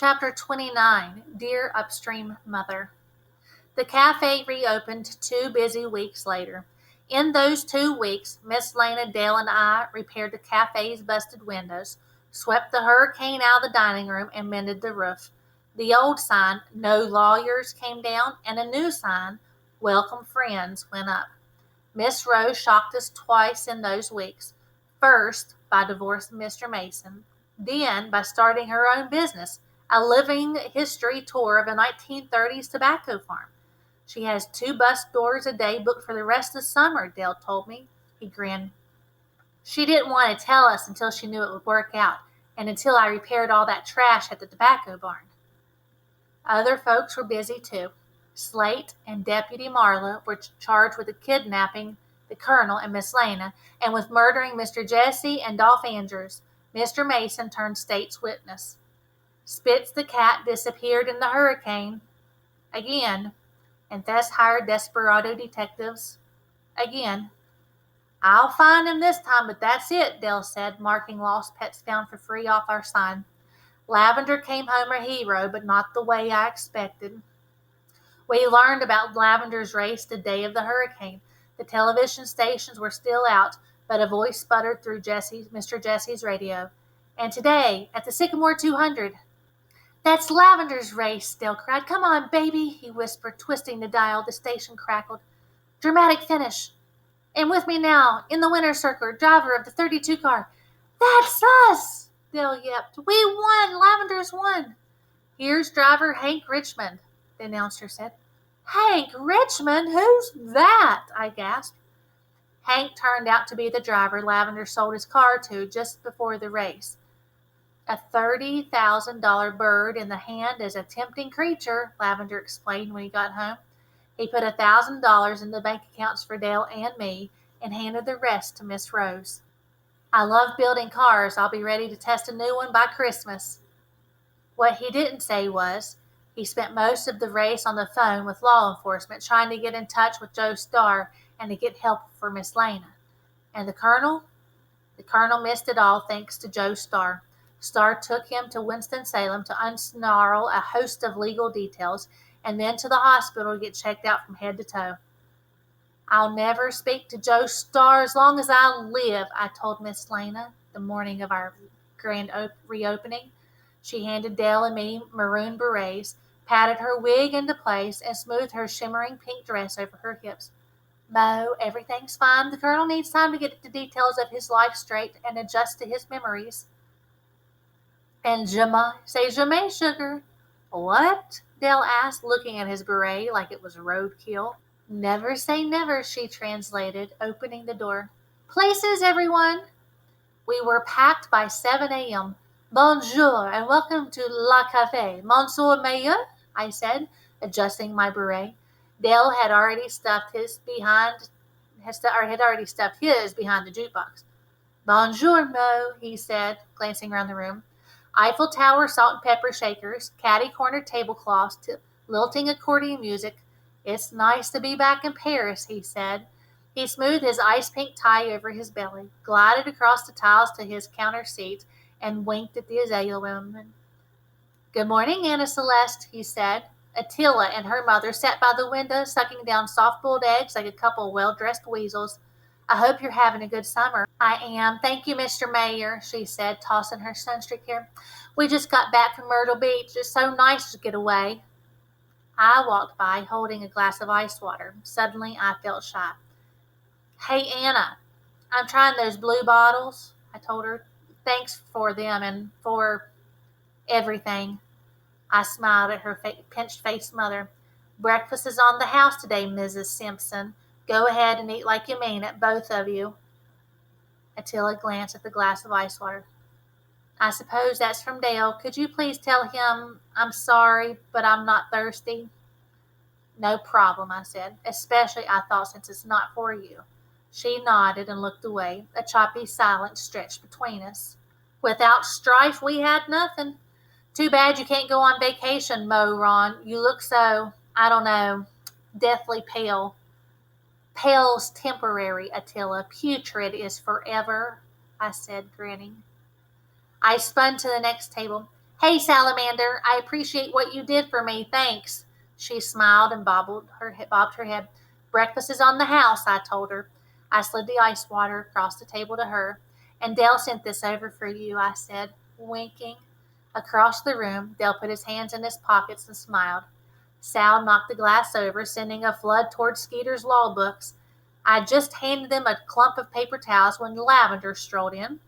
Chapter 29, Dear Upstream Mother. The cafe reopened 2 busy weeks later. In those 2 weeks, Miss Lena, Dale, and I repaired the cafe's busted windows, swept the hurricane out of the dining room, and mended the roof. The old sign, No Lawyers, came down, and a new sign, Welcome Friends, went up. Miss Rose shocked us twice in those weeks. First, by divorcing Mr. Mason. Then, by starting her own business, a living history tour of a 1930s tobacco farm. She has 2 bus tours a day booked for the rest of the summer, Dale told me. He grinned. She didn't want to tell us until she knew it would work out, and until I repaired all that trash at the tobacco barn. Other folks were busy too. Slate and Deputy Marla were charged with kidnapping the Colonel and Miss Lena, and with murdering Mr. Jesse and Dolph Andrews. Mr. Mason turned state's witness. Spitz the cat disappeared in the hurricane. Again. And Thess hired desperado detectives. Again. I'll find him this time, but that's it, Dale said, marking lost pets found for free off our sign. Lavender came home a hero, but not the way I expected. We learned about Lavender's race the day of the hurricane. The television stations were still out, but a voice sputtered through Mr. Jesse's radio. And today, at the Sycamore 200. That's Lavender's race, Dale cried. Come on, baby, he whispered, twisting the dial. The station crackled. Dramatic finish. And with me now, in the winner's circle, driver of the 32 car. That's us, Dale yelped. We won! Lavender's won! Here's driver Hank Richmond, the announcer said. Hank Richmond? Who's that? I gasped. Hank turned out to be the driver Lavender sold his car to just before the race. A $30,000 bird in the hand is a tempting creature, Lavender explained when he got home. He put $1,000 in the bank accounts for Dale and me and handed the rest to Miss Rose. I love building cars. I'll be ready to test a new one by Christmas. What he didn't say was, he spent most of the race on the phone with law enforcement trying to get in touch with Joe Starr and to get help for Miss Lena. And the Colonel? The Colonel missed it all thanks to Joe Starr. Starr took him to Winston-Salem to unsnarl a host of legal details and then to the hospital to get checked out from head to toe. I'll never speak to Joe Starr as long as I live, I told Miss Lena the morning of our grand reopening. She handed Dale and me maroon berets, patted her wig into place, and smoothed her shimmering pink dress over her hips. Mo, everything's fine. The Colonel needs time to get the details of his life straight and adjust to his memories. And jamais, sugar. What? Dale asked, looking at his beret like it was roadkill. Never say never, she translated, opening the door. Places, everyone. We were packed by 7 a.m. Bonjour, and welcome to La Café. Monsieur Mayor, I said, adjusting my beret. Dale had already stuffed his behind the jukebox. Bonjour, Mo, he said, glancing around the room. Eiffel Tower salt and pepper shakers, catty-corner tablecloths, lilting accordion music. It's nice to be back in Paris, he said. He smoothed his ice-pink tie over his belly, glided across the tiles to his counter seat, and winked at the azalea woman. Good morning, Anna Celeste, he said. Attila and her mother sat by the window, sucking down soft-boiled eggs like a couple of well-dressed weasels. I hope you're having a good summer. I am. Thank you, Mr. Mayor, she said, tossing her sunstreak hair. We just got back from Myrtle Beach. It's so nice to get away. I walked by, holding a glass of ice water. Suddenly, I felt shy. Hey, Anna, I'm trying those blue bottles, I told her. Thanks for them and for everything. I smiled at her pinched-faced mother. Breakfast is on the house today, Mrs. Simpson. Go ahead and eat like you mean it, both of you. Attila glanced at the glass of ice water. I suppose that's from Dale. Could you please tell him I'm sorry, but I'm not thirsty? No problem, I said. Especially, I thought, since it's not for you. She nodded and looked away. A choppy silence stretched between us. Without strife, we had nothing. Too bad you can't go on vacation, Mo Ron. You look so, I don't know, deathly pale. Pale's temporary, Attila. Putrid is forever, I said, grinning. I spun to the next table. Hey, Salamander, I appreciate what you did for me. Thanks. She smiled and bobbed her head. Breakfast is on the house, I told her. I slid the ice water across the table to her. And Dale sent this over for you, I said, winking. Across the room, Dale put his hands in his pockets and smiled. Sal knocked the glass over, sending a flood toward Skeeter's law books. I just handed them a clump of paper towels when Lavender strolled in.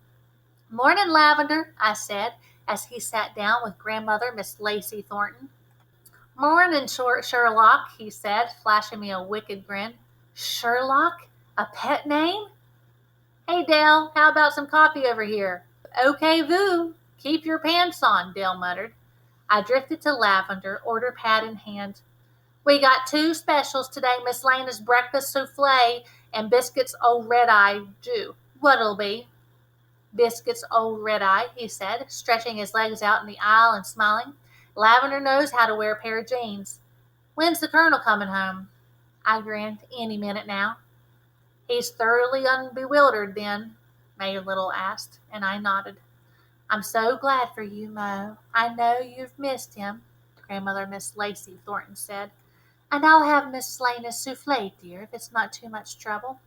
Morning, Lavender, I said, as he sat down with grandmother, Miss Lacey Thornton. Morning, Sherlock, he said, flashing me a wicked grin. Sherlock? A pet name? Hey, Dale, how about some coffee over here? Okay, Voo. Keep your pants on, Dale muttered. I drifted to Lavender, order pad in hand. We got 2 specials today, Miss Lena's breakfast souffle and biscuits old red-eye Jew. What'll be? Biscuits old red-eye, he said, stretching his legs out in the aisle and smiling. Lavender knows how to wear a pair of jeans. When's the Colonel coming home? I grinned. Any minute now. He's thoroughly unbewildered then, Mayor Little asked, and I nodded. I'm so glad for you, Mo. I know you've missed him, Grandmother Miss Lacey Thornton said. And I'll have Miss Lena's souffle, dear, if it's not too much trouble.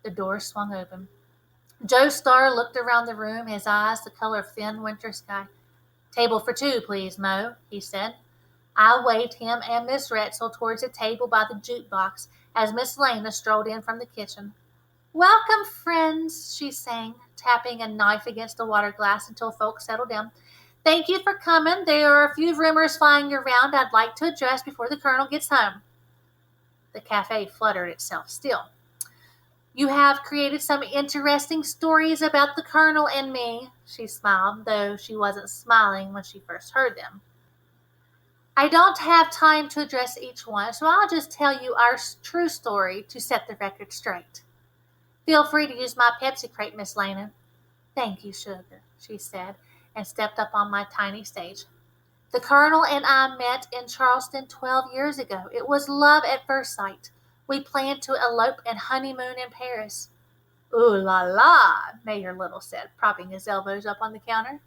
The door swung open. Joe Starr looked around the room, his eyes the color of thin winter sky. Table for 2, please, Mo, he said. I waved him and Miss Retzel towards a table by the jukebox as Miss Lena strolled in from the kitchen. Welcome, friends, she sang, tapping a knife against a water glass until folks settled down. Thank you for coming. There are a few rumors flying around I'd like to address before the Colonel gets home. The cafe fluttered itself still. You have created some interesting stories about the Colonel and me, she smiled, though she wasn't smiling when she first heard them. I don't have time to address each one, so I'll just tell you our true story to set the record straight. Feel free to use my Pepsi crate, Miss Lena. Thank you, sugar, she said, and stepped up on my tiny stage. The Colonel and I met in Charleston 12 years ago. It was love at first sight. We planned to elope and honeymoon in Paris. Ooh la la, Mayor Little said, propping his elbows up on the counter.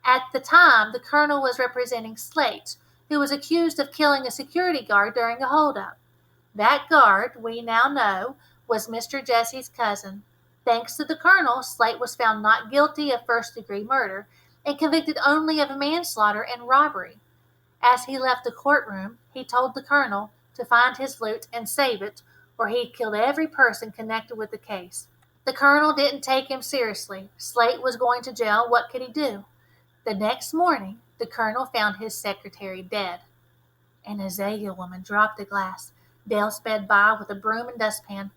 At the time, the Colonel was representing Slate, who was accused of killing a security guard during a holdup. That guard, we now know, was Mr. Jesse's cousin. Thanks to the Colonel, Slate was found not guilty of first-degree murder and convicted only of manslaughter and robbery. As he left the courtroom, he told the Colonel to find his loot and save it, or he'd kill every person connected with the case. The Colonel didn't take him seriously. Slate was going to jail. What could he do? The next morning, the Colonel found his secretary dead. An Azalea woman dropped the glass. Dale sped by with a broom and dustpan.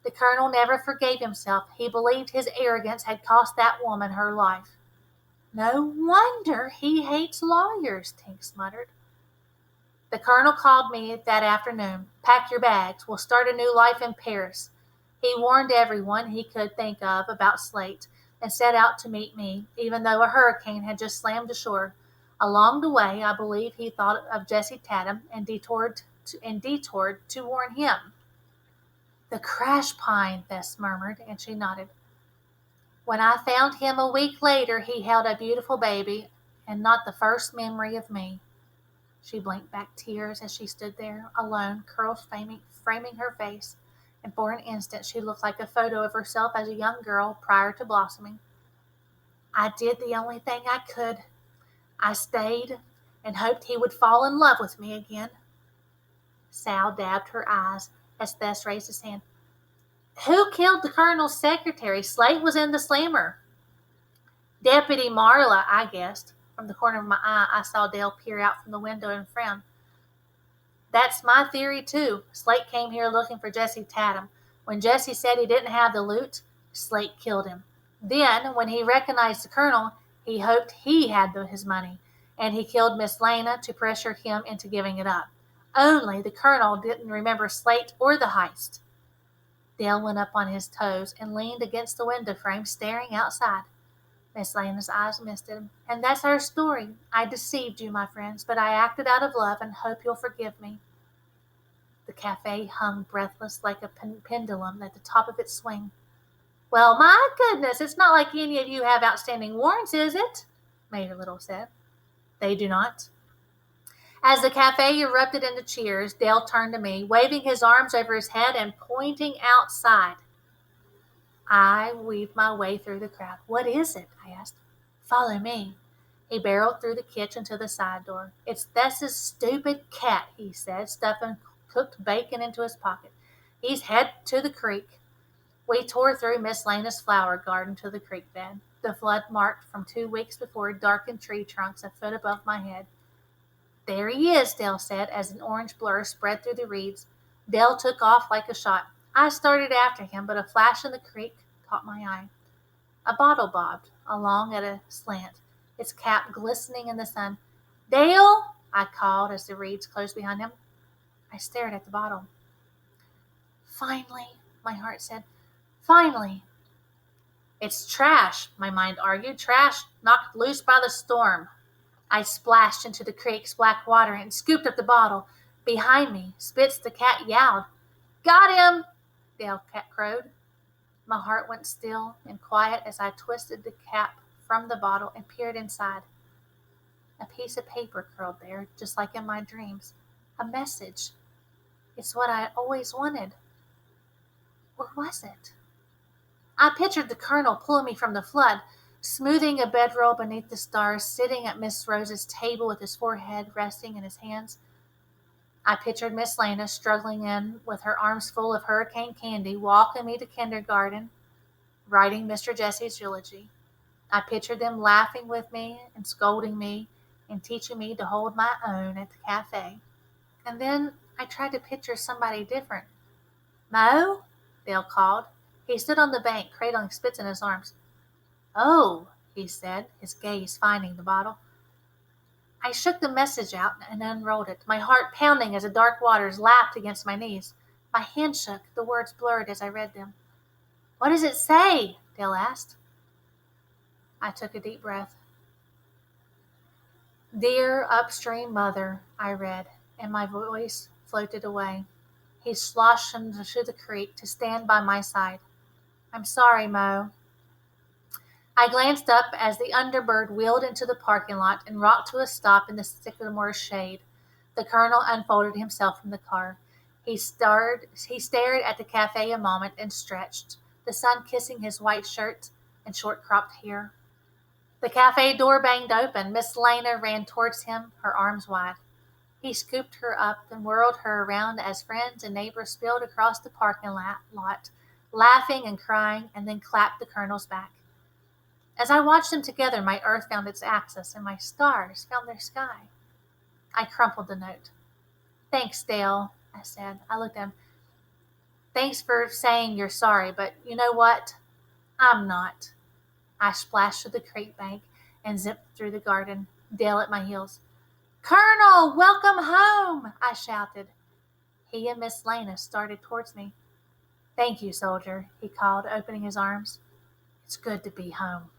The Colonel never forgave himself. He believed his arrogance had cost that woman her life. No wonder he hates lawyers, Tinks muttered. The Colonel called me that afternoon. Pack your bags. We'll start a new life in Paris. He warned everyone he could think of about Slate and set out to meet me, even though a hurricane had just slammed ashore. Along the way, I believe he thought of Jesse Tatum and detoured to warn him. The crash pine, Bess murmured, and she nodded. When I found him a week later, he held a beautiful baby, and not the first memory of me. She blinked back tears as she stood there, alone, curls framing her face, and for an instant she looked like a photo of herself as a young girl prior to blossoming. I did the only thing I could. I stayed and hoped he would fall in love with me again. Sal dabbed her eyes as Bess raised his hand. Who killed the Colonel's secretary? Slate was in the slammer. Deputy Marla, I guessed. From the corner of my eye, I saw Dale peer out from the window and frown. That's my theory, too. Slate came here looking for Jesse Tatum. When Jesse said he didn't have the loot, Slate killed him. Then, when he recognized the Colonel, he hoped he had his money, and he killed Miss Lena to pressure him into giving it up. Only the Colonel didn't remember Slate or the heist. Dale went up on his toes and leaned against the window frame, staring outside. Miss Lena's eyes misted. And that's our story. I deceived you, my friends, but I acted out of love and hope you'll forgive me. The cafe hung breathless like a pendulum at the top of its swing. Well, my goodness, it's not like any of you have outstanding warrants, is it? Mayor Little said. They do not. As the cafe erupted into cheers, Dale turned to me, waving his arms over his head and pointing outside. I weaved my way through the crowd. What is it? I asked. Follow me. He barreled through the kitchen to the side door. It's Thess's stupid cat, he said, stuffing cooked bacon into his pocket. He's headed to the creek. We tore through Miss Lena's flower garden to the creek bed. The flood marked from 2 weeks before darkened tree trunks a foot above my head. There he is, Dale said, as an orange blur spread through the reeds. Dale took off like a shot. I started after him, but a flash in the creek caught my eye. A bottle bobbed along at a slant, its cap glistening in the sun. Dale, I called as the reeds closed behind him. I stared at the bottle. Finally, my heart said. Finally. It's trash, my mind argued. Trash knocked loose by the storm. I splashed into the creek's black water and scooped up the bottle. Behind me, Spitz the cat yowled. Got him, Dale crowed. My heart went still and quiet as I twisted the cap from the bottle and peered inside. A piece of paper curled there, just like in my dreams. A message. It's what I always wanted. Or was it? I pictured the Colonel pulling me from the flood, smoothing a bedroll beneath the stars, sitting at Miss Rose's table with his forehead resting in his hands. I pictured Miss Lena struggling in with her arms full of hurricane candy, walking me to kindergarten, writing Mr. Jesse's eulogy. I pictured them laughing with me and scolding me and teaching me to hold my own at the cafe. And then I tried to picture somebody different. Mo? Dale called. He stood on the bank, cradling Spitz in his arms. Oh, he said, his gaze finding the bottle. I shook the message out and unrolled it, my heart pounding as the dark waters lapped against my knees. My hand shook, the words blurred as I read them. What does it say? Dale asked. I took a deep breath. Dear upstream mother, I read, and my voice floated away. He sloshed into the creek to stand by my side. I'm sorry, Mo. I glanced up as the Underbird wheeled into the parking lot and rocked to a stop in the sycamore's shade. The Colonel unfolded himself from the car. He stared at the cafe a moment and stretched, the sun kissing his white shirt and short-cropped hair. The cafe door banged open. Miss Lena ran towards him, her arms wide. He scooped her up and whirled her around as friends and neighbors spilled across the parking lot, laughing and crying, and then clapped the Colonel's back. As I watched them together, my earth found its axis and my stars found their sky. I crumpled the note. Thanks, Dale, I said. I looked at him. Thanks for saying you're sorry, but you know what? I'm not. I splashed to the creek bank and zipped through the garden, Dale at my heels. Colonel, welcome home, I shouted. He and Miss Lena started towards me. Thank you, soldier, he called, opening his arms. It's good to be home.